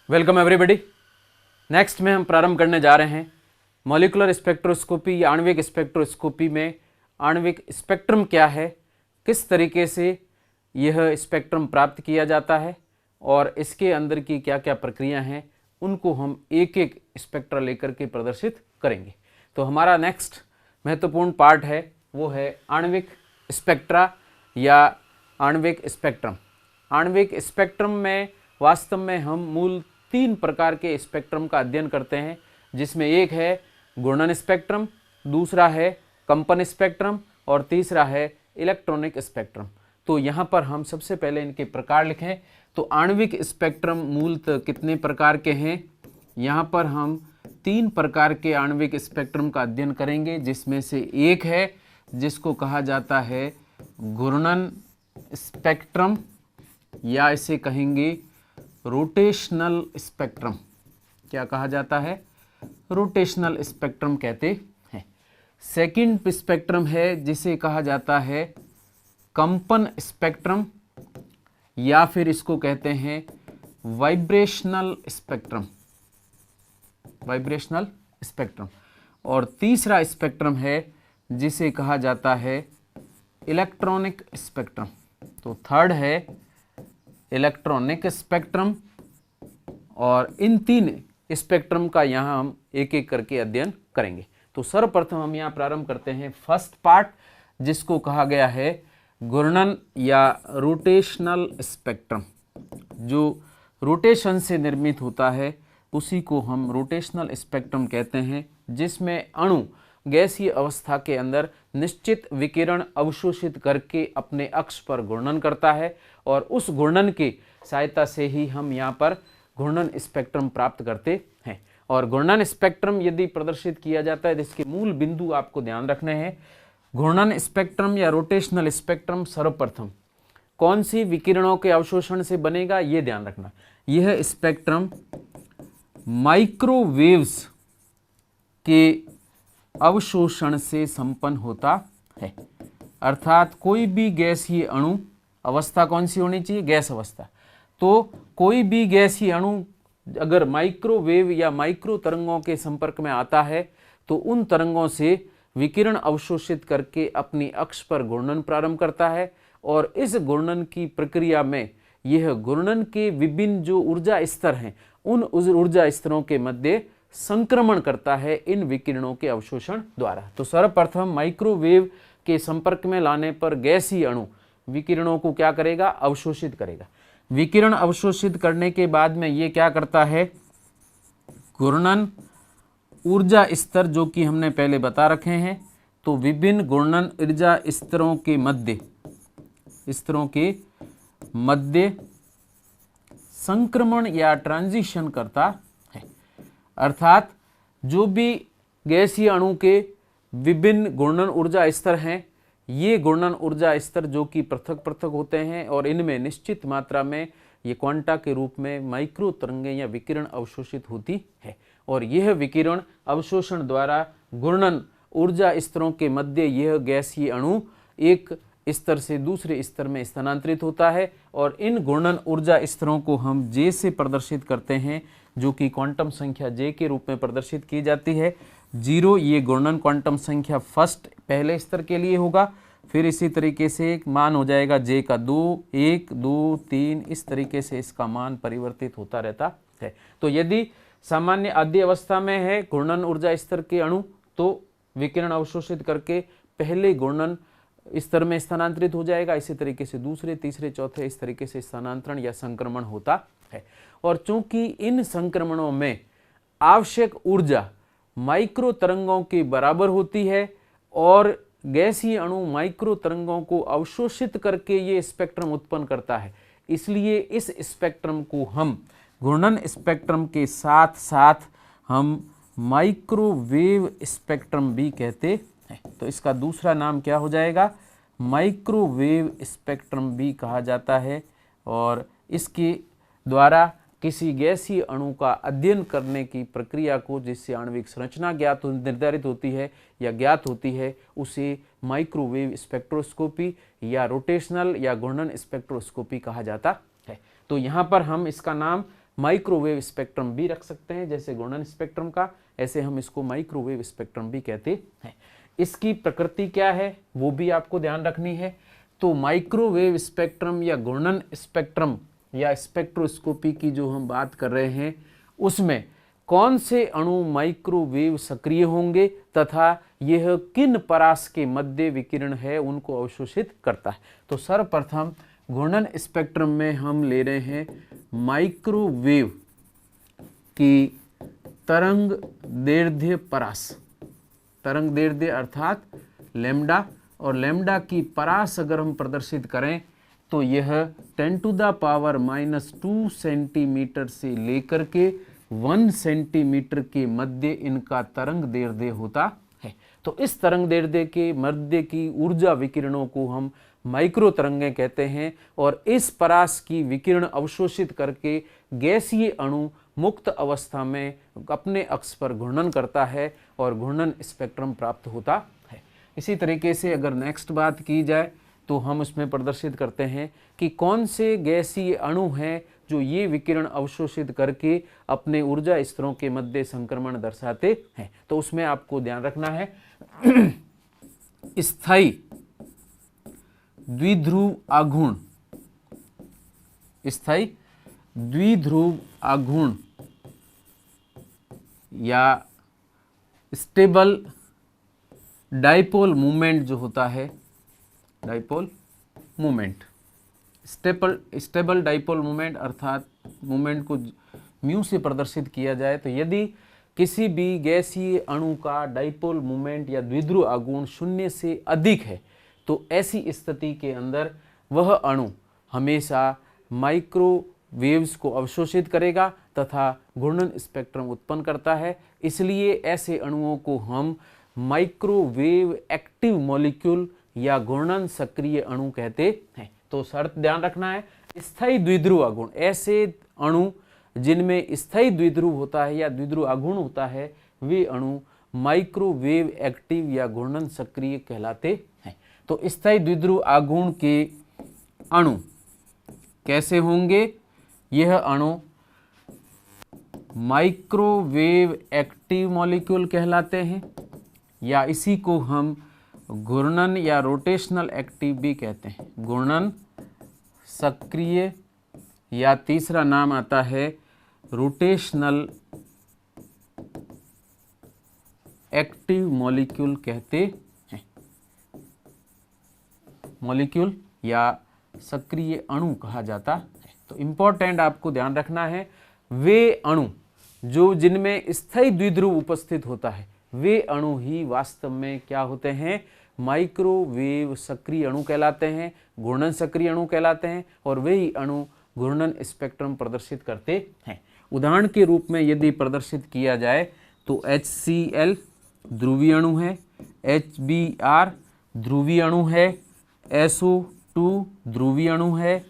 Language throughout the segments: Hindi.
Welcome everybody. नेक्स्ट में हम प्रारंभ करने जा रहे हैं मॉलिक्यूलर स्पेक्ट्रोस्कोपी या आणविक स्पेक्ट्रोस्कोपी में आणविक स्पेक्ट्रम क्या है, किस तरीके से यह स्पेक्ट्रम प्राप्त किया जाता है और इसके अंदर की क्या क्या प्रक्रिया हैं, उनको हम एक एक स्पेक्ट्रा लेकर के प्रदर्शित करेंगे। तो हमारा नेक्स्ट महत्वपूर्ण पार्ट है वो है आणविक स्पेक्ट्रा या आणविक स्पेक्ट्रम। आणविक स्पेक्ट्रम में वास्तव में हम मूल 3 प्रकार के स्पेक्ट्रम का अध्ययन करते हैं, जिसमें एक है घूर्णन स्पेक्ट्रम, दूसरा है कंपन स्पेक्ट्रम और तीसरा है इलेक्ट्रॉनिक स्पेक्ट्रम। तो यहाँ पर हम सबसे पहले इनके प्रकार लिखें तो आणविक स्पेक्ट्रम मूलतः कितने प्रकार के हैं। यहाँ पर हम 3 प्रकार के आणविक स्पेक्ट्रम का अध्ययन करेंगे, जिसमें से एक है जिसको कहा जाता है घूर्णन स्पेक्ट्रम या इसे कहेंगे रोटेशनल स्पेक्ट्रम। क्या कहा जाता है? रोटेशनल स्पेक्ट्रम कहते हैं। सेकंड स्पेक्ट्रम है जिसे कहा जाता है कंपन स्पेक्ट्रम या फिर इसको कहते हैं वाइब्रेशनल स्पेक्ट्रम, वाइब्रेशनल स्पेक्ट्रम। और तीसरा स्पेक्ट्रम है जिसे कहा जाता है इलेक्ट्रॉनिक स्पेक्ट्रम। तो थर्ड है इलेक्ट्रॉनिक स्पेक्ट्रम और इन 3 स्पेक्ट्रम का यहाँ हम एक एक करके अध्ययन करेंगे। तो सर्वप्रथम हम यहाँ प्रारंभ करते हैं फर्स्ट पार्ट, जिसको कहा गया है घूर्णन या रोटेशनल स्पेक्ट्रम। जो रोटेशन से निर्मित होता है उसी को हम रोटेशनल स्पेक्ट्रम कहते हैं, जिसमें अणु गैसीय अवस्था के अंदर निश्चित विकिरण अवशोषित करके अपने अक्ष पर घूर्णन करता है और उस घूर्णन की सहायता से ही हम यहाँ पर घूर्णन स्पेक्ट्रम प्राप्त करते हैं। और घूर्णन स्पेक्ट्रम यदि प्रदर्शित किया जाता है तो इसके मूल बिंदु आपको ध्यान रखने हैं। घूर्णन स्पेक्ट्रम या रोटेशनल स्पेक्ट्रम सर्वप्रथम कौन सी विकिरणों के अवशोषण से बनेगा, ये ध्यान रखना। यह स्पेक्ट्रम माइक्रोवेव्स के अवशोषण से संपन्न होता है। अर्थात कोई भी गैसीय अणु अवस्था कौन सी होनी चाहिए? गैस अवस्था। तो कोई भी गैसीय अणु अगर माइक्रोवेव या माइक्रो तरंगों के संपर्क में आता है तो उन तरंगों से विकिरण अवशोषित करके अपनी अक्ष पर घूर्णन प्रारंभ करता है और इस घूर्णन की प्रक्रिया में यह घूर्णन के विभिन्न जो ऊर्जा स्तर हैं उन ऊर्जा स्तरों के मध्य संक्रमण करता है इन विकिरणों के अवशोषण द्वारा। तो सर्वप्रथम माइक्रोवेव के संपर्क में लाने पर गैसीय अणु विकिरणों को क्या करेगा? अवशोषित करेगा। विकिरण अवशोषित करने के बाद में ये क्या करता है? घूर्णन ऊर्जा स्तर जो कि हमने पहले बता रखे हैं, तो विभिन्न घूर्णन ऊर्जा स्तरों के मध्य संक्रमण या ट्रांजिशन करता है। अर्थात जो भी गैसीय अणु के विभिन्न घूर्णन ऊर्जा स्तर हैं, ये घूर्णन ऊर्जा स्तर जो कि पृथक पृथक होते हैं और इनमें निश्चित मात्रा में ये क्वांटा के रूप में माइक्रो तरंगें या विकिरण अवशोषित होती है और यह विकिरण अवशोषण द्वारा घूर्णन ऊर्जा स्तरों के मध्य यह गैसीय अणु एक स्तर से दूसरे स्तर में स्थानांतरित होता है और इन घूर्णन ऊर्जा स्तरों को हम जे से प्रदर्शित करते हैं, जो कि क्वांटम संख्या जे के रूप में प्रदर्शित की जाती है। 0 ये घूर्णन क्वांटम संख्या पहले स्तर के लिए होगा, फिर इसी तरीके से एक मान हो जाएगा जे का 2, 1, 2, 3, इस तरीके से इसका मान परिवर्तित होता रहता है। तो यदि सामान्य आद्य अवस्था में है घूर्णन ऊर्जा स्तर के अणु तो विकिरण अवशोषित करके पहले घूर्णन स्तर में स्थानांतरित हो जाएगा, इसी तरीके से दूसरे, तीसरे, चौथे इस तरीके से स्थानांतरण या संक्रमण होता है। और चूंकि इन संक्रमणों में आवश्यक ऊर्जा माइक्रो तरंगों के बराबर होती है और गैसीय अणु माइक्रो तरंगों को अवशोषित करके ये स्पेक्ट्रम उत्पन्न करता है, इसलिए इस स्पेक्ट्रम को हम घूर्णन स्पेक्ट्रम के साथ साथ हम माइक्रोवेव स्पेक्ट्रम भी कहते हैं। तो इसका दूसरा नाम क्या हो जाएगा? माइक्रोवेव स्पेक्ट्रम भी कहा जाता है और इसके द्वारा किसी गैसीय अणु का अध्ययन करने की प्रक्रिया को, जिससे आणविक संरचना निर्धारित होती है या ज्ञात होती है, उसे माइक्रोवेव स्पेक्ट्रोस्कोपी या रोटेशनल या घूर्णन स्पेक्ट्रोस्कोपी कहा जाता है। तो यहाँ पर हम इसका नाम माइक्रोवेव स्पेक्ट्रम भी रख सकते हैं, जैसे घूर्णन स्पेक्ट्रम का, ऐसे हम इसको माइक्रोवेव स्पेक्ट्रम भी कहते हैं। इसकी प्रकृति क्या है वो भी आपको ध्यान रखनी है। तो माइक्रोवेव स्पेक्ट्रम या घूर्णन स्पेक्ट्रम या स्पेक्ट्रोस्कोपी की जो हम बात कर रहे हैं, उसमें कौन से अणु माइक्रोवेव सक्रिय होंगे तथा यह किन परास के मध्य विकिरण है उनको अवशोषित करता है। तो सर्वप्रथम घूर्णन स्पेक्ट्रम में हम ले रहे हैं माइक्रोवेव की तरंग दैर्ध्य परास, तरंग दैर्ध्य अर्थात लैम्डा, और लैम्डा की परास अगर हम प्रदर्शित करें तो यह 10⁻⁻² सेंटीमीटर से लेकर के 1 सेंटीमीटर के मध्य इनका तरंग दैर्ध्य होता है। तो इस तरंग दैर्ध्य के मध्य की ऊर्जा विकिरणों को हम माइक्रो तरंगें कहते हैं, और इस परास की विकिरण अवशोषित करके गैसीय अणु मुक्त अवस्था में अपने अक्ष पर घूर्णन करता है और घूर्णन स्पेक्ट्रम प्राप्त होता है। इसी तरीके से अगर नेक्स्ट बात की जाए तो हम उसमें प्रदर्शित करते हैं कि कौन से गैसीय अणु हैं जो ये विकिरण अवशोषित करके अपने ऊर्जा स्तरों के मध्य संक्रमण दर्शाते हैं। तो उसमें आपको ध्यान रखना है स्थायी द्विध्रुव आघूर्ण, स्थायी द्विध्रुव आघूर्ण या स्टेबल डाइपोल मूवमेंट जो होता है, dipole movement, stable dipole movement अर्थात मूवमेंट को म्यू से प्रदर्शित किया जाए तो यदि किसी भी गैसीय अणु का डाइपोल मूवमेंट या द्विध्रुव आघूर्ण 0 से अधिक है तो ऐसी स्थिति के अंदर वह अणु हमेशा माइक्रोवेव्स को अवशोषित करेगा तथा घूर्णन स्पेक्ट्रम उत्पन्न करता है। इसलिए ऐसे अणुओं को हम माइक्रोवेव एक्टिव मॉलिक्यूल या घूर्णन सक्रिय अणु कहते हैं। तो शर्त ध्यान रखना है, स्थायी द्विध्रुव आघूर्ण, ऐसे अणु जिनमें स्थायी द्विध्रुव होता है या द्विध्रुव आघूर्ण होता है वे अणु माइक्रोवेव एक्टिव या घूर्णन सक्रिय कहलाते हैं। तो स्थायी द्विध्रुव आघूर्ण के अणु कैसे होंगे? यह अणु माइक्रोवेव एक्टिव मॉलिक्यूल कहलाते हैं या इसी को हम घूर्णन या रोटेशनल एक्टिव भी कहते हैं, घूर्णन सक्रिय, या तीसरा नाम आता है रोटेशनल एक्टिव मॉलिक्यूल कहते हैं, मॉलिक्यूल या सक्रिय अणु कहा जाता है। तो इंपॉर्टेंट आपको ध्यान रखना है, वे अणु जो जिनमें स्थायी द्विध्रुव उपस्थित होता है वे अणु ही वास्तव में क्या होते हैं? माइक्रोवेव सक्रिय अणु कहलाते हैं, घूर्णन सक्रिय अणु कहलाते हैं, और वही अणु घूर्णन स्पेक्ट्रम प्रदर्शित करते हैं। उदाहरण के रूप में यदि प्रदर्शित किया जाए तो HCl ध्रुवीय अणु है, HBr ध्रुवीय अणु है, SO2 ध्रुवीय अणु है,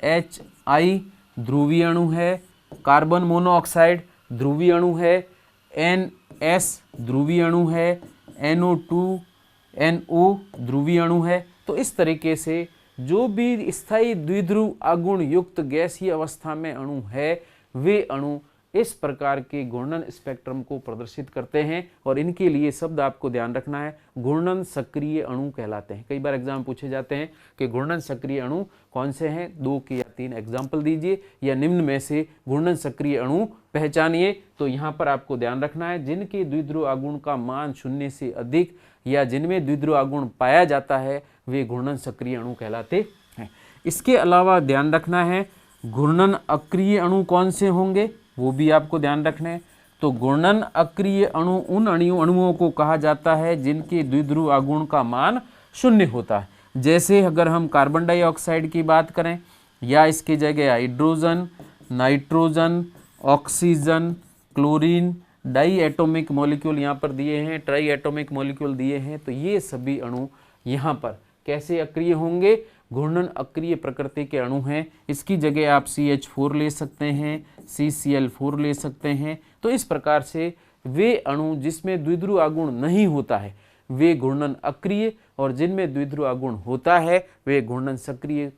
HI ध्रुवीय अणु है, कार्बन मोनोऑक्साइड ध्रुवीय अणु है, NS ध्रुवीय अणु है, NO2NO ध्रुवीय अणु है। तो इस तरीके से जो भी स्थायी द्विध्रुव आघूर्ण युक्त गैसीय अवस्था में अणु है वे अणु इस प्रकार के घूर्णन स्पेक्ट्रम को प्रदर्शित करते हैं, और इनके लिए शब्द आपको ध्यान रखना है, घूर्णन सक्रिय अणु कहलाते हैं। कई बार एग्जाम पूछे जाते हैं कि घूर्णन सक्रिय अणु कौन से हैं, 2 के या 3 एग्जाम्पल दीजिए या निम्न में से घूर्णन सक्रिय अणु पहचानिए। तो यहाँ पर आपको ध्यान रखना है जिनके द्विध्रुव आघूर्ण का मान 0 से अधिक या जिनमें द्विध्रुव आघूर्ण पाया जाता है वे घूर्णन सक्रिय अणु कहलाते हैं। इसके अलावा ध्यान रखना है घूर्णन अक्रिय अणु कौन से होंगे वो भी आपको ध्यान रखना है। तो घूर्णन अक्रिय अणु उन अणुओं को कहा जाता है जिनके द्विध्रुव आघूर्ण का मान 0 होता है। जैसे अगर हम कार्बन डाइऑक्साइड की बात करें या इसकी जगह hydrogen, nitrogen, oxygen, chlorine, diatomic molecule यहाँ पर दिए हैं, ट्राई एटॉमिक मॉलिक्यूल दिए हैं, तो ये सभी अणु यहाँ पर कैसे अक्रिय होंगे? घूर्णन अक्रिय प्रकृति के अणु हैं। इसकी जगह आप CH4 ले सकते हैं, CCl4 ले सकते हैं। तो इस प्रकार से वे अणु जिसमें द्विध्रुव आघूर्ण नहीं होता है वे घूर्णन अक्रिय, और जिनमें द्विध्रुव आघूर्ण होता है वे घूर्णन सक्रिय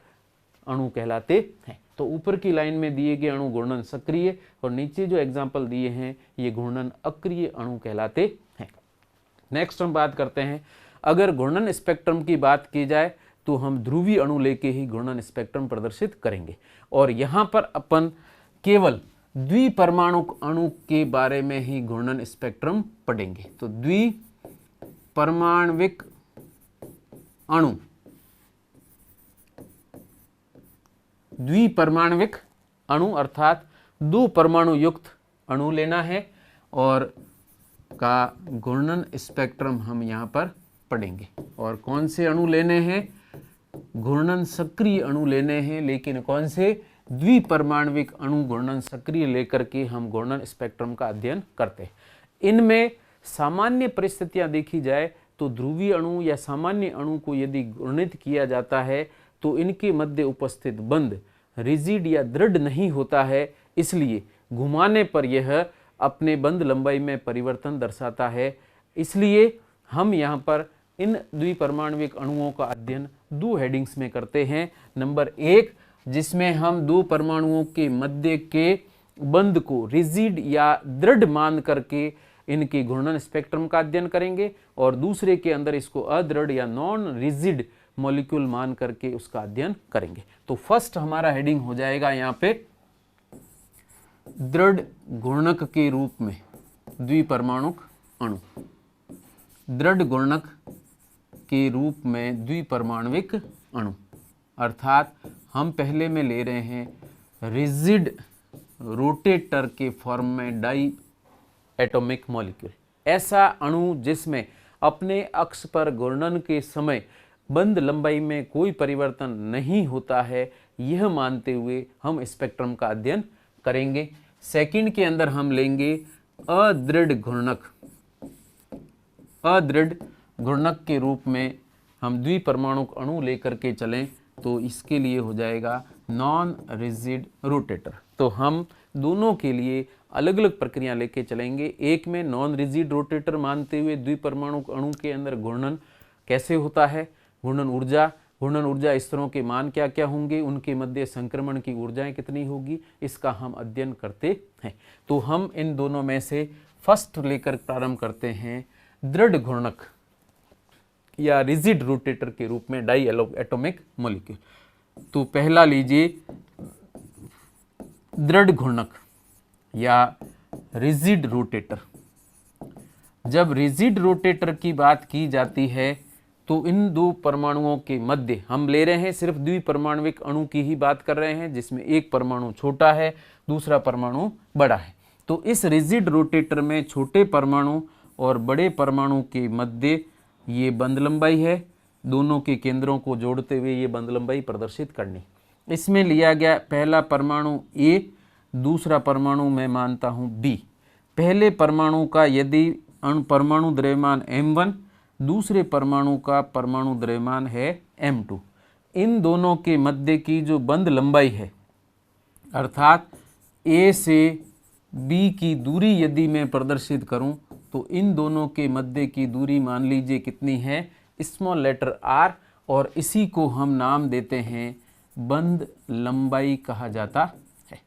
अणु कहलाते हैं। तो ऊपर की लाइन में दिए गए अणु घूर्णन सक्रिय और नीचे जो एग्जाम्पल दिए हैं ये घूर्णन अक्रिय अणु कहलाते हैं। नेक्स्ट हम बात करते हैं, अगर घूर्णन स्पेक्ट्रम की बात की जाए तो हम ध्रुवीय अणु लेके ही घूर्णन स्पेक्ट्रम प्रदर्शित करेंगे और यहाँ पर अपन केवल द्विपरमाणुक अणु के बारे में ही घूर्णन स्पेक्ट्रम पढ़ेंगे। तो द्विपरमाण्विक अणु, द्विपरमाण्विक अणु अर्थात दो परमाणु युक्त अणु लेना है और का घूर्णन स्पेक्ट्रम हम यहाँ पर पढ़ेंगे। और कौन से अणु लेने हैं? घूर्णन सक्रिय अणु लेने हैं, लेकिन कौन से? द्विपरमाण्विक अणु घूर्णन सक्रिय लेकर के हम घूर्णन स्पेक्ट्रम का अध्ययन करते हैं। इनमें सामान्य परिस्थितियां देखी जाए तो ध्रुवीय अणु या सामान्य अणु को यदि घूर्णित किया जाता है तो इनके मध्य उपस्थित बंध रिजिड या दृढ़ नहीं होता है, इसलिए घुमाने पर यह अपने बंध लंबाई में परिवर्तन दर्शाता है। इसलिए हम यहाँ पर इन द्विपरमाण्विक अणुओं का अध्ययन दो हेडिंग्स में करते हैं। नंबर 1, जिसमें हम दो परमाणुओं के मध्य के बंध को रिजिड या दृढ़ मान करके इनके घूर्णन स्पेक्ट्रम का अध्ययन करेंगे और दूसरे के अंदर इसको अदृढ़ या नॉन रिजिड मॉलिक्यूल मान करके उसका अध्ययन करेंगे। तो फर्स्ट हमारा हेडिंग हो जाएगा यहाँ पे दृढ़ घूर्णक के रूप में द्विपरमाणुक अणु, दृढ़ घूर्णक के रूप में द्विपरमाण्विक अणु, अर्थात हम पहले में ले रहे हैं रिजिड रोटेटर के फॉर्म में डाई एटॉमिक मॉलिक्यूल, ऐसा अणु जिसमें अपने अक्ष पर घूर्णन के समय बंध लंबाई में कोई परिवर्तन नहीं होता है, यह मानते हुए हम स्पेक्ट्रम का अध्ययन करेंगे। सेकंड के अंदर हम लेंगे अदृढ़ घूर्णक, अदृढ़ घूर्णक के रूप में हम द्विपरमाणुक अणु लेकर के चलें तो इसके लिए हो जाएगा नॉन रिजिड रोटेटर। तो हम दोनों के लिए अलग अलग प्रक्रिया लेके चलेंगे। एक में नॉन रिजिड रोटेटर मानते हुए द्विपरमाणुक अणु के अंदर घूर्णन कैसे होता है, घूर्णन ऊर्जा स्तरों के मान क्या क्या होंगे, उनके मध्य संक्रमण की ऊर्जाएं कितनी होगी, इसका हम अध्ययन करते हैं। तो हम इन दोनों में से फर्स्ट लेकर प्रारंभ करते हैं दृढ़ घूर्णक या रिजिड रोटेटर के रूप में डाई एटॉमिक मॉलिक्यूल। तो पहला लीजिए दृढ़ घूर्णक या रिजिड रोटेटर। जब रिजिड रोटेटर की बात की जाती है तो इन दो परमाणुओं के मध्य हम ले रहे हैं सिर्फ द्विपरमाण्विक अणु की ही बात कर रहे हैं, जिसमें एक परमाणु छोटा है दूसरा परमाणु बड़ा है। तो इस रिजिड रोटेटर में छोटे परमाणु और बड़े परमाणु के मध्य ये बंध लंबाई है, दोनों के केंद्रों को जोड़ते हुए ये बंध लंबाई प्रदर्शित करनी। इसमें लिया गया पहला परमाणु A, दूसरा परमाणु मैं मानता हूँ B। पहले परमाणु का यदि परमाणु द्रव्यमान M1, दूसरे परमाणु का परमाणु द्रव्यमान है M2, इन दोनों के मध्य की जो बंध लंबाई है अर्थात A से B की दूरी यदि मैं प्रदर्शित करूं तो इन दोनों के मध्य की दूरी मान लीजिए कितनी है, स्मॉल लेटर r, और इसी को हम नाम देते हैं बंध लंबाई कहा जाता है।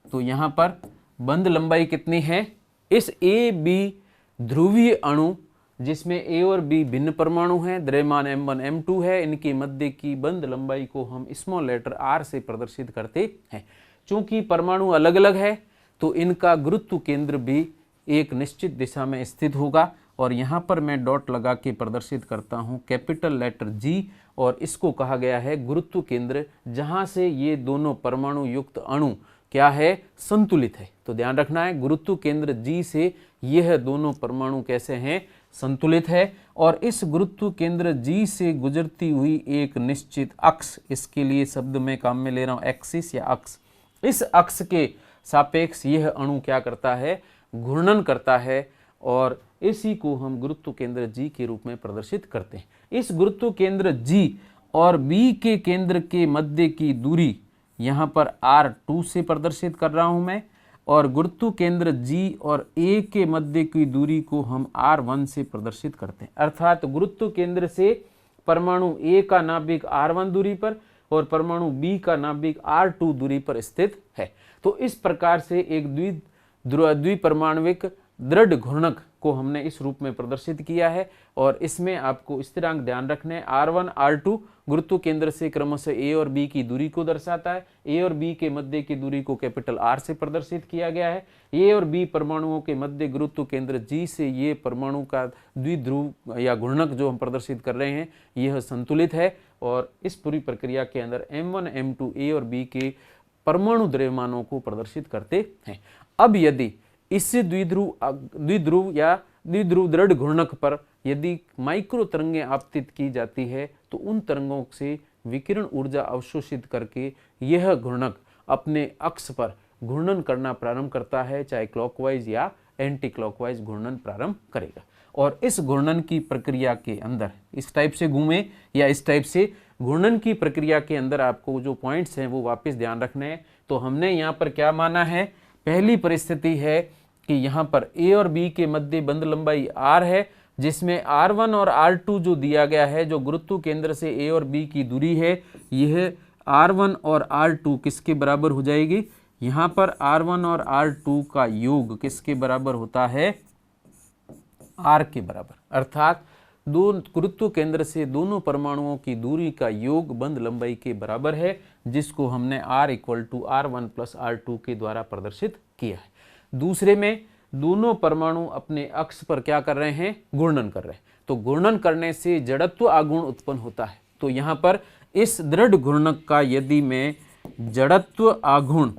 तो यहाँ पर बंध लंबाई कितनी है, इस A B ध्रुवीय अणु जिसमें A और B भिन्न परमाणु हैं, द्रव्यमान M1 M2 है, इनके मध्य की बंध लंबाई को हम स्मॉल लेटर r से प्रदर्शित करते हैं। चूंकि परमाणु अलग अलग है तो इनका गुरुत्व केंद्र भी एक निश्चित दिशा में स्थित होगा और यहाँ पर मैं डॉट लगा के प्रदर्शित करता हूँ कैपिटल लेटर G, और इसको कहा गया है गुरुत्व केंद्र, जहाँ से ये दोनों परमाणु युक्त अणु क्या है, संतुलित है। तो ध्यान रखना है गुरुत्व केंद्र G से यह दोनों परमाणु कैसे हैं, संतुलित है। और इस गुरुत्व केंद्र G से गुजरती हुई एक निश्चित अक्ष, इसके लिए शब्द मैं काम में ले रहा हूँ एक्सिस या अक्ष, इस अक्ष के सापेक्ष यह अणु क्या करता है, घूर्णन करता है और इसी को हम गुरुत्व केंद्र G के रूप में प्रदर्शित करते हैं। इस गुरुत्व केंद्र G और B के केंद्र के मध्य की दूरी यहाँ पर R2 से प्रदर्शित कर रहा हूँ मैं, और गुरुत्व केंद्र G और A के मध्य की दूरी को हम R1 से प्रदर्शित करते हैं। अर्थात गुरुत्व केंद्र से परमाणु A का नाभिक R1 दूरी पर और परमाणु B का नाभिक R2 दूरी पर स्थित है। तो इस प्रकार से एक द्विपरमाणविक दृढ़ घूर्णक को हमने इस रूप में प्रदर्शित किया है और इसमें आपको स्थिरांक ध्यान रखने हैं। R1 R2 गुरुत्व केंद्र से क्रमशः A और B की दूरी को दर्शाता है। A और B के मध्य की दूरी को कैपिटल R से प्रदर्शित किया गया है। A और B परमाणुओं के मध्य गुरुत्व केंद्र G से ये परमाणु का द्विध्रुव या घूर्णक जो हम प्रदर्शित कर रहे हैं यह संतुलित है और इस पूरी प्रक्रिया के अंदर M1 M2 A और B के परमाणु द्रव्यमानों को प्रदर्शित करते हैं। अब यदि इस द्विध्रुव या द्विध्रुव दृढ़ घूर्णक पर यदि माइक्रो तरंगें आपतित की जाती है तो उन तरंगों से विकिरण ऊर्जा अवशोषित करके यह घूर्णक अपने अक्ष पर घूर्णन करना प्रारंभ करता है, चाहे क्लॉकवाइज या एंटी क्लॉकवाइज घूर्णन प्रारंभ करेगा। और इस घूर्णन की प्रक्रिया के अंदर इस टाइप से घूमे या इस टाइप से घूर्णन की प्रक्रिया के अंदर आपको जो पॉइंट्स हैं वो वापस ध्यान रखने हैं। तो हमने यहाँ पर क्या माना है, पहली परिस्थिति है कि यहाँ पर A और B के मध्य बंध लंबाई R है, जिसमें R1 और R2 जो दिया गया है, जो गुरुत्व केंद्र से A और B की दूरी है, यह R1 और R2 किसके बराबर हो जाएगी, यहाँ पर R1 और R2 का योग किसके बराबर होता है, R के बराबर। अर्थात दो गुरुत्व केंद्र से दोनों परमाणुओं की दूरी का योग बंध लंबाई के बराबर है, जिसको हमने R = R1 + R2 के द्वारा प्रदर्शित किया है। दूसरे में दोनों परमाणु अपने अक्ष पर क्या कर रहे हैं, घूर्णन कर रहे हैं। तो घूर्णन करने से जड़त्व आघूर्ण उत्पन्न होता है। तो यहाँ पर इस दृढ़ घूर्णक का यदि मैं जड़त्व आघूर्ण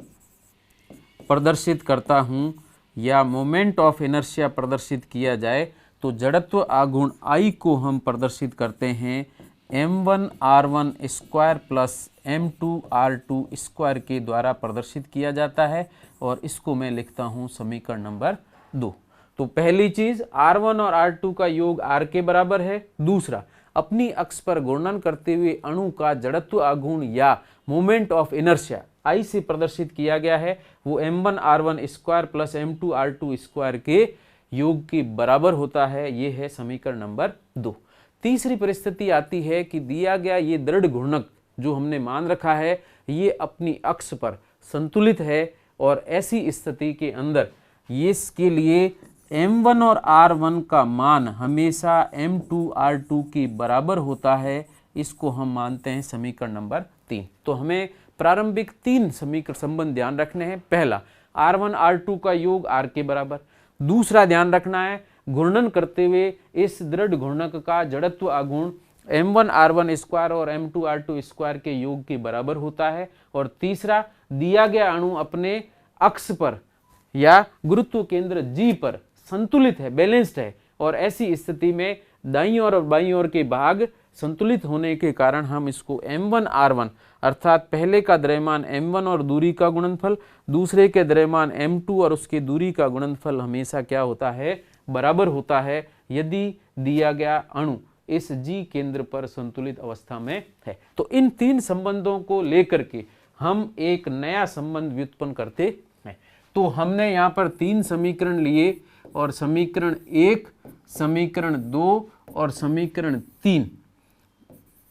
प्रदर्शित करता हूँ या मोमेंट ऑफ इनर्शिया प्रदर्शित किया जाए तो जड़त्व आघूर्ण I को हम प्रदर्शित करते हैं m1r1² + m2r2² के द्वारा प्रदर्शित किया जाता है और इसको मैं लिखता हूं समीकरण नंबर 2। तो पहली चीज R1 और R2 का योग R के बराबर है। दूसरा, अपनी अक्ष पर घूर्णन करते हुए अणु का जड़त्व आघूर्ण या मोमेंट ऑफ इनर्शिया I से प्रदर्शित किया गया है, वो m1r1² + m2r2² के योग के बराबर होता है। ये है समीकरण नंबर 2। तीसरी परिस्थिति आती है कि दिया गया ये दृढ़ घूर्णक जो हमने मान रखा है ये अपनी अक्ष पर संतुलित है और ऐसी स्थिति के अंदर ये इसके लिए m1 और r1 का मान हमेशा m2r2 के बराबर होता है। इसको हम मानते हैं समीकरण नंबर 3। तो हमें प्रारंभिक 3 समीकरण संबंध ध्यान रखने हैं। पहला, R1 R2 का योग R के बराबर। दूसरा ध्यान रखना है, घूर्णन करते हुए इस दृढ़ घूर्णक का जड़त्व आघूर्ण m1r1² और m2r2² के योग के बराबर होता है। और तीसरा, दिया गया अणु अपने अक्ष पर या गुरुत्व केंद्र G पर संतुलित है, बैलेंस्ड है और ऐसी स्थिति में दाईं ओर और बाईं ओर के भाग संतुलित होने के कारण हम इसको m1r1 अर्थात पहले का द्रव्यमान m1 और दूरी का गुणनफल, दूसरे के द्रव्यमान m2 और उसके दूरी का गुणनफल हमेशा क्या होता है, बराबर होता है, यदि दिया गया अणु इस G केंद्र पर संतुलित अवस्था में है। तो इन 3 संबंधों को लेकर के हम एक नया संबंध व्युत्पन्न करते हैं। तो हमने यहाँ पर 3 समीकरण लिए और समीकरण 1, समीकरण 2 और समीकरण 3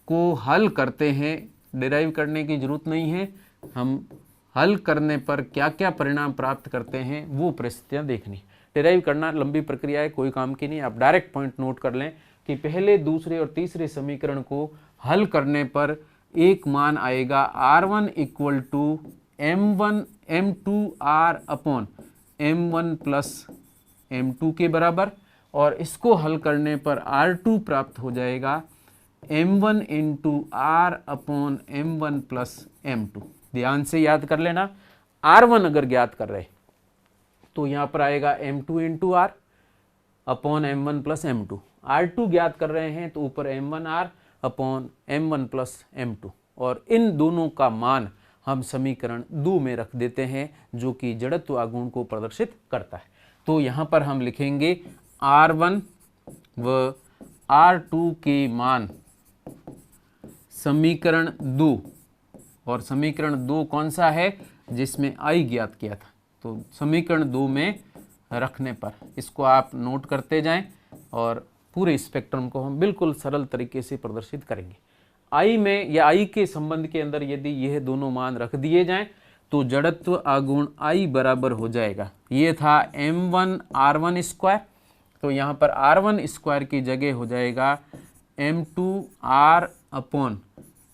को हल करते हैं। डिराइव करने की जरूरत नहीं है, हम हल करने पर क्या क्या परिणाम प्राप्त करते हैं वो परिस्थितियाँ देखनी। डिराइव करना लंबी प्रक्रिया है, कोई काम की नहीं। आप डायरेक्ट पॉइंट नोट कर लें कि पहले, दूसरे और तीसरे समीकरण को हल करने पर एक मान आएगा R1 = m1 m2r upon m1 + m2 के बराबर और इसको हल करने पर R2 प्राप्त हो जाएगा m1 × r upon m1 + m2। ध्यान से याद कर लेना, R1 अगर ज्ञात कर रहे तो यहाँ पर आएगा m2 × r upon m1 + m2। R2 ज्ञात कर रहे हैं तो ऊपर m1r अपॉन m1 + m2 और इन दोनों का मान हम समीकरण 2 में रख देते हैं जो कि जड़त्व आघूर्ण को प्रदर्शित करता है। तो यहाँ पर हम लिखेंगे R1 व R2 के मान समीकरण 2, और समीकरण 2 कौन सा है, जिसमें I ज्ञात किया था। तो समीकरण 2 में रखने पर इसको आप नोट करते जाएं और पूरे स्पेक्ट्रम को हम बिल्कुल सरल तरीके से प्रदर्शित करेंगे। I में या I के संबंध के अंदर यदि यह दोनों मान रख दिए जाएं तो जड़त्व आघूर्ण I बराबर हो जाएगा, ये था m1 r1 स्क्वायर, तो यहाँ पर r1 स्क्वायर की जगह हो जाएगा m2 r upon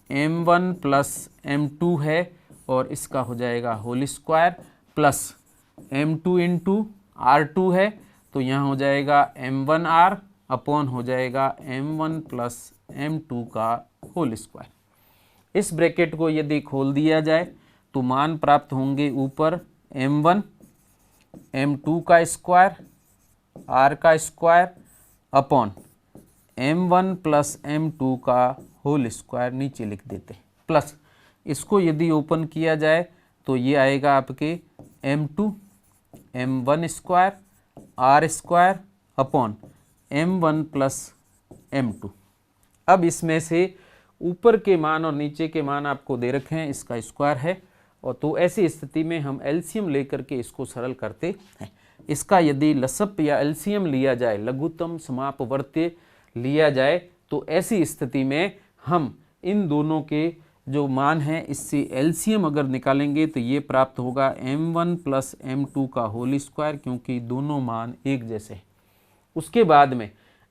m1 plus m2 है और इसका हो जाएगा whole square plus m2 into r2 है, तो यहाँ हो जाएगा m1 r अपॉन हो जाएगा m1 प्लस m2 का होल स्क्वायर। इस ब्रैकेट को यदि खोल दिया जाए तो मान प्राप्त होंगे ऊपर m1 m2 का स्क्वायर r का square upon m1 plus m2 का होल स्क्वायर नीचे लिख देते हैं, प्लस इसको यदि ओपन किया जाए तो ये आएगा आपके m2 m1 square r square upon m1 plus m2। अब इसमें से ऊपर के मान और नीचे के मान आपको दे रखे हैं, इसका स्क्वायर है, और तो ऐसी स्थिति में हम एलसीएम लेकर के इसको सरल करते हैं। इसका यदि लसप या एलसीएम लिया जाए, लघुत्तम समापवर्त्य लिया जाए, तो ऐसी स्थिति में हम इन दोनों के जो मान हैं इससे एलसीएम अगर निकालेंगे तो ये प्राप्त होगा m1 प्लस m2 का होल स्क्वायर, क्योंकि दोनों मान एक जैसे हैं। उसके बाद में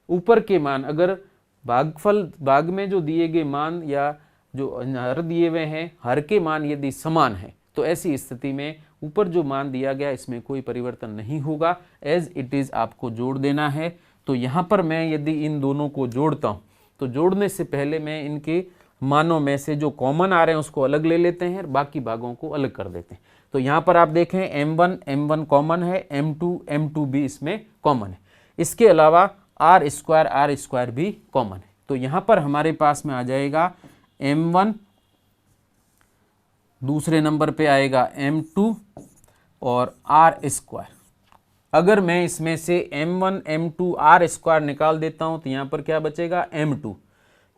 ऊपर के मान अगर भाग में जो दिए गए मान या जो हर दिए हुए हैं, हर के मान यदि समान है तो ऐसी स्थिति में ऊपर जो मान दिया गया इसमें कोई परिवर्तन नहीं होगा, एज इट इज़ आपको जोड़ देना है। तो यहाँ पर मैं यदि इन दोनों को जोड़ता हूँ तो जोड़ने से पहले मैं इनके मानों में से जो कॉमन आ रहे हैं उसको अलग ले लेते हैं, बाकी भागों को अलग कर देते हैं। तो यहाँ पर आप देखें m1 कॉमन है, m2 भी इसमें कॉमन है, इसके अलावा r स्क्वायर भी कॉमन है। तो यहाँ पर हमारे पास में आ जाएगा m1, दूसरे नंबर पे आएगा m2 और r स्क्वायर। अगर मैं इसमें से m1 m2 r स्क्वायर निकाल देता हूँ तो यहाँ पर क्या बचेगा m2,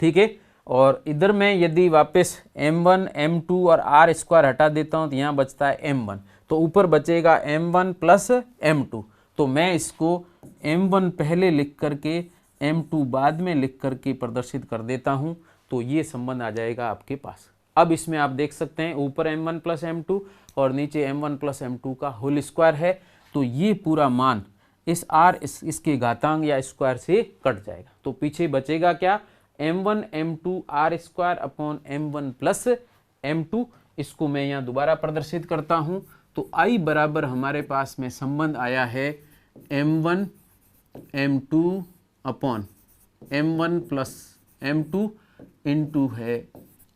ठीक है। और इधर मैं यदि वापस m1 m2 और r स्क्वायर हटा देता हूँ तो यहाँ बचता है m1, तो ऊपर बचेगा m1 प्लस m2। तो मैं इसको m1 पहले लिख करके m2 बाद में लिख करके प्रदर्शित कर देता हूँ, तो ये संबंध आ जाएगा आपके पास। अब इसमें आप देख सकते हैं ऊपर m1 प्लस m2 और नीचे m1 प्लस m2 का होल स्क्वायर है, तो ये पूरा मान इस r इसके घातांक या स्क्वायर से कट जाएगा। तो पीछे बचेगा क्या, m1 m2 r square upon m1 plus m2। इसको मैं यहाँ दोबारा प्रदर्शित करता हूँ, तो I बराबर हमारे पास में संबंध आया है m1 m2 upon m1 plus m2 into है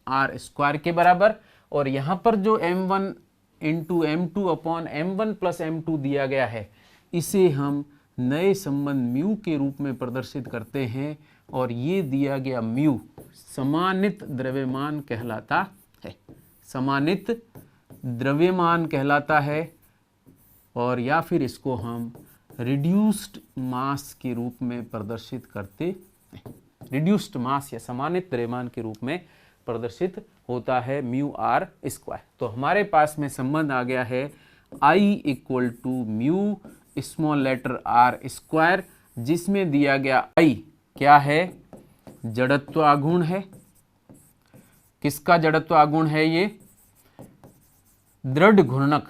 r स्क्वायर के बराबर, और यहाँ पर जो m1 into m2 upon m1 plus m2 दिया गया है इसे हम नए संबंध म्यू के रूप में प्रदर्शित करते हैं, और ये दिया गया म्यू समानित द्रव्यमान कहलाता है, समानित द्रव्यमान कहलाता है, और या फिर इसको हम रिड्यूस्ड मास के रूप में प्रदर्शित करते हैं। रिड्यूस्ड मास या समानित द्रव्यमान के रूप में प्रदर्शित होता है म्यू आर स्क्वायर। तो हमारे पास में संबंध आ गया है I equal to mu small letter r square, जिसमें दिया गया I क्या है, जड़त्व आघूर्ण है। किसका जड़त्व आघूर्ण है, ये दृढ़ घूर्णक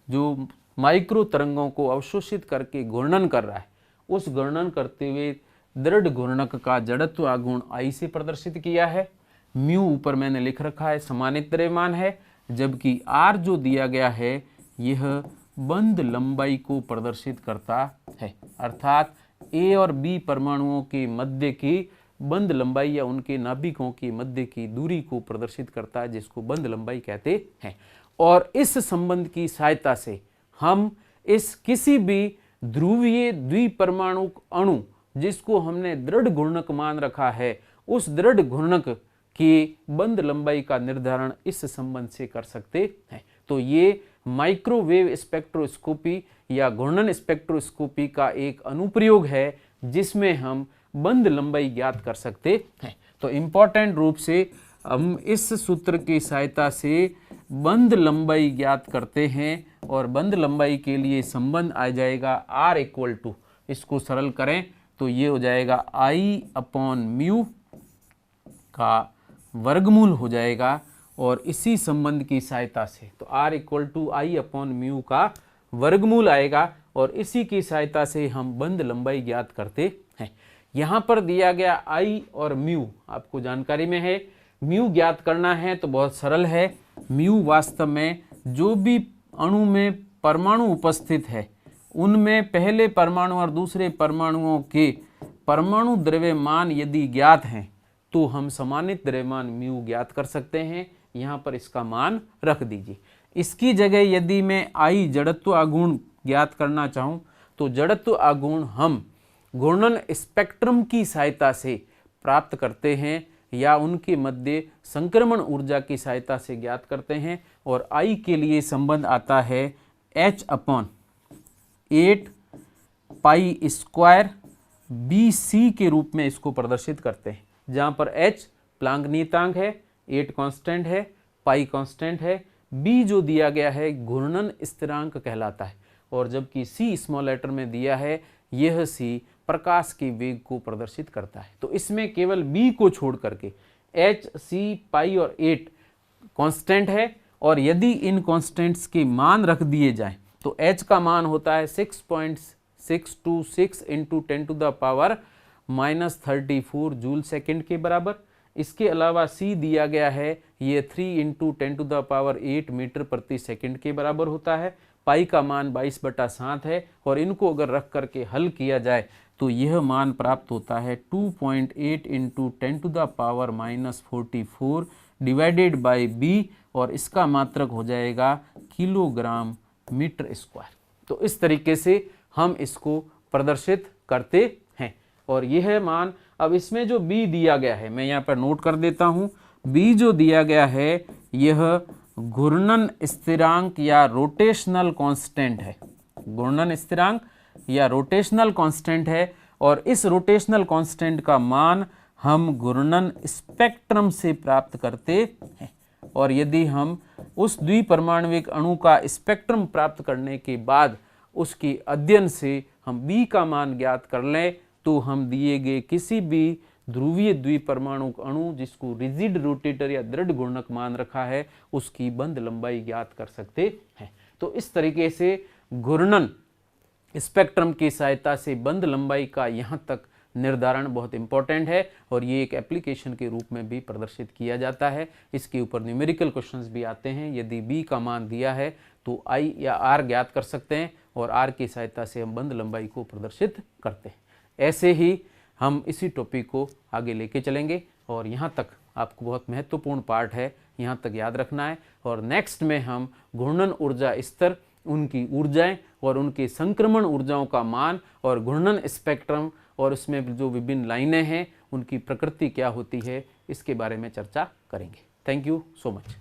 जो माइक्रो तरंगों को अवशोषित करके घूर्णन कर रहा है, उस घूर्णन करते हुए दृढ़ घूर्णक का जड़त्व आघूर्ण I से प्रदर्शित किया है। म्यू ऊपर मैंने लिख रखा है समानित द्रव्यमान है, जबकि R जो दिया गया है यह बंध लंबाई को प्रदर्शित करता है, अर्थात A और B परमाणुओं के मध्य की बंध लंबाई या उनके नाभिकों के मध्य की दूरी को प्रदर्शित करता है, जिसको बंध लंबाई कहते हैं। और इस संबंध की सहायता से हम इस किसी भी ध्रुवीय द्विपरमाणु अणु जिसको हमने दृढ़ घूर्णक मान रखा है, उस दृढ़ घूर्णक की बंध लंबाई का निर्धारण इस संबंध से कर सकते हैं। तो ये माइक्रोवेव स्पेक्ट्रोस्कोपी या घूर्णन स्पेक्ट्रोस्कोपी का एक अनुप्रयोग है जिसमें हम बंध लंबाई ज्ञात कर सकते हैं। तो इम्पोर्टेंट रूप से हम इस सूत्र की सहायता से बंध लंबाई ज्ञात करते हैं, और बंध लंबाई के लिए संबंध आ जाएगा R इक्वल टू, इसको सरल करें तो ये हो जाएगा I अपॉन म्यू का वर्गमूल हो जाएगा। और इसी संबंध की सहायता से तो R equal to I upon mu का वर्गमूल आएगा और इसी की सहायता से हम बंध लंबाई ज्ञात करते हैं। यहाँ पर दिया गया I और म्यू आपको जानकारी में है। म्यू ज्ञात करना है तो बहुत सरल है। म्यू वास्तव में जो भी अणु में परमाणु उपस्थित है उनमें पहले परमाणु और दूसरे परमाणुओं के परमाणु द्रव्यमान यदि ज्ञात हैं तो हम समानित द्रव्यमान म्यू ज्ञात कर सकते हैं। यहाँ पर इसका मान रख दीजिए। इसकी जगह यदि मैं आई जड़त्व आघूर्ण ज्ञात करना चाहूँ तो जड़त्व आघूर्ण हम घूर्णन स्पेक्ट्रम की सहायता से प्राप्त करते हैं या उनके मध्य संक्रमण ऊर्जा की सहायता से ज्ञात करते हैं। और आई के लिए संबंध आता है h upon 8 pi square b c के रूप में इसको प्रदर्शित करते हैं, जहाँ पर h प्लांक नियतांक है, 8 कांस्टेंट है, पाई कांस्टेंट है, b जो दिया गया है घूर्णन स्थिरांक कहलाता है और जबकि c स्मॉल लेटर में दिया है यह c प्रकाश के वेग को प्रदर्शित करता है। तो इसमें केवल b को छोड़ करके h, c, पाई और 8 कांस्टेंट है और यदि इन कांस्टेंट्स के मान रख दिए जाएं तो h का मान होता है 6.626 into 10 to the power -34 joule second के बराबर। इसके अलावा c दिया गया है ये 3 into 10 to the power 8 metre प्रति सेकंड के बराबर होता है। पाई का मान 22/7 है और इनको अगर रख करके हल किया जाए तो यह मान प्राप्त होता है 2.8 into 10 to the power -44 divided by b और इसका मात्रक हो जाएगा किलोग्राम मीटर स्क्वायर। तो इस तरीके से हम इसको प्रदर्शित करते हैं और यह मान अब इसमें जो b दिया गया है मैं यहाँ पर नोट कर देता हूँ। b जो दिया गया है यह घूर्णन स्थिरांक या रोटेशनल कांस्टेंट है। घूर्णन स्थिरांक या रोटेशनल कांस्टेंट है और इस रोटेशनल कांस्टेंट का मान हम घूर्णन स्पेक्ट्रम से प्राप्त करते हैं। और यदि हम उस द्विपरमाणविक अणु का स्पेक्ट्रम प्राप्त करने के बाद उसके अध्ययन से हम b का मान ज्ञात कर लें तो हम दिए गए किसी भी ध्रुवीय द्विपरमाणु अणु जिसको रिजिड रोटेटर या दृढ़ घूर्णक मान रखा है उसकी बंध लंबाई ज्ञात कर सकते हैं। तो इस तरीके से घूर्णन स्पेक्ट्रम की सहायता से बंध लंबाई का यहाँ तक निर्धारण बहुत इंपॉर्टेंट है और ये एक एप्लीकेशन के रूप में भी प्रदर्शित किया जाता है। इसके ऊपर न्यूमेरिकल क्वेश्चंस भी आते हैं। यदि b का मान दिया है तो I या R ज्ञात कर सकते हैं और R की सहायता से हम बंध लंबाई को प्रदर्शित करते हैं। ऐसे ही हम इसी टॉपिक को आगे लेके चलेंगे और यहाँ तक आपको बहुत महत्वपूर्ण पार्ट है, यहाँ तक याद रखना है। और नेक्स्ट में हम घूर्णन ऊर्जा स्तर, उनकी ऊर्जाएं और उनके संक्रमण ऊर्जाओं का मान और घूर्णन स्पेक्ट्रम और उसमें जो विभिन्न लाइनें हैं उनकी प्रकृति क्या होती है इसके बारे में चर्चा करेंगे। Thank you so much.